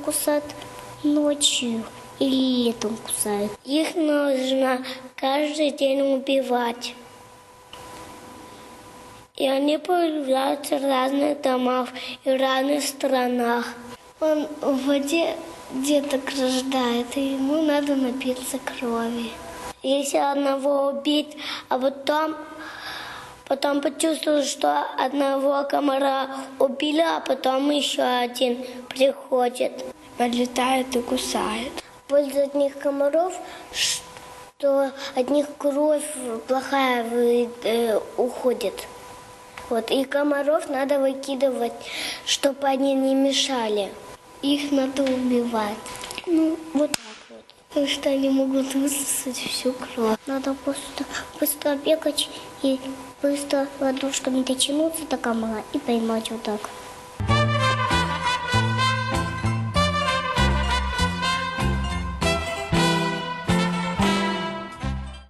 кусают ночью или летом кусают. Их нужно каждый день убивать. И они появляются в разных домах и в разных странах. Он в воде деток рождает, и ему надо напиться крови. Если одного убить, а потом почувствовал, что одного комара убили, а потом еще один приходит. Подлетает и кусает. Польза от них комаров, что от них кровь плохая уходит. Вот, и комаров надо выкидывать, чтобы они не мешали. Их надо убивать. Вот так вот. Потому что они могут высосать всю кровь. Надо просто быстро бегать и быстро ладошками дотянуться до комара и поймать вот так.